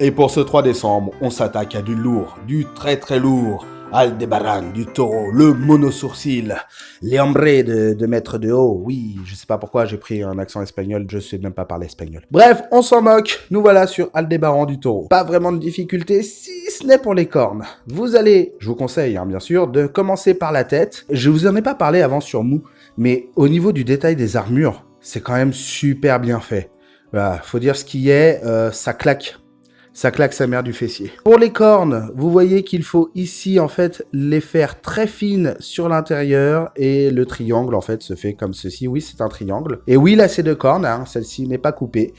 Et pour ce 3 décembre, on s'attaque à du lourd, du très très lourd. Aldebaran, du taureau, le mono-sourcil, les hombres de maître de haut. Oui, je sais pas pourquoi j'ai pris un accent espagnol, je sais même pas parler espagnol. Bref, on s'en moque, nous voilà sur Aldebaran du taureau. Pas vraiment de difficulté, si ce n'est pour les cornes. Vous allez, je vous conseille bien sûr, de commencer par la tête. Je vous en ai pas parlé avant sur Mou, mais au niveau du détail des armures, c'est quand même super bien fait. Voilà, faut dire ce qui est, ça claque. Ça claque sa mère du fessier. Pour les cornes, vous voyez qu'il faut ici en fait les faire très fines sur l'intérieur et le triangle en fait se fait comme ceci. Oui, c'est un triangle. Et oui, là c'est deux cornes, hein, celle-ci n'est pas coupée.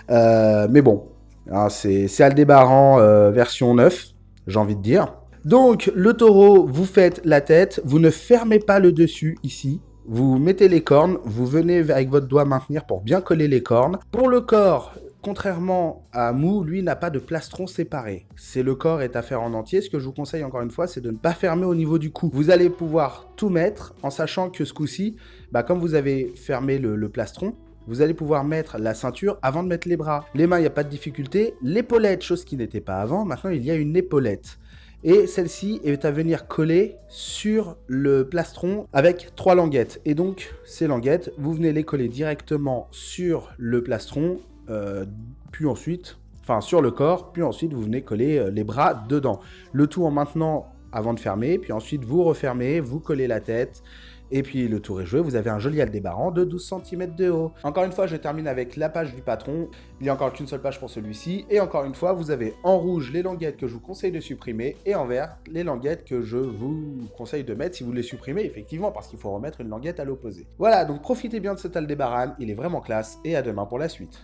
Mais bon, hein, c'est Aldébaran version 9, j'ai envie de dire. Donc le taureau, vous faites la tête, vous ne fermez pas le dessus ici. Vous mettez les cornes, vous venez avec votre doigt maintenir pour bien coller les cornes. Pour le corps, contrairement à Mou, lui n'a pas de plastron séparé. C'est le corps est à faire en entier. Ce que je vous conseille encore une fois, c'est de ne pas fermer au niveau du cou. Vous allez pouvoir tout mettre en sachant que ce coup-ci, comme vous avez fermé le plastron, vous allez pouvoir mettre la ceinture avant de mettre les bras. Les mains, il n'y a pas de difficulté. L'épaulette, chose qui n'était pas avant, maintenant il y a une épaulette. Et celle-ci est à venir coller sur le plastron avec 3 languettes. Et donc, ces languettes, vous venez les coller directement sur le plastron, puis ensuite, sur le corps, puis ensuite vous venez coller les bras dedans. Le tout en maintenant avant de fermer, puis ensuite vous refermez, vous collez la tête, et puis le tour est joué, vous avez un joli Aldébaran de 12 cm de haut. Encore une fois, je termine avec la page du patron, il n'y a encore qu'une seule page pour celui-ci, et encore une fois, vous avez en rouge les languettes que je vous conseille de supprimer, et en vert les languettes que je vous conseille de mettre si vous les supprimez, effectivement, parce qu'il faut remettre une languette à l'opposé. Voilà, donc profitez bien de cet Aldébaran, il est vraiment classe, et à demain pour la suite.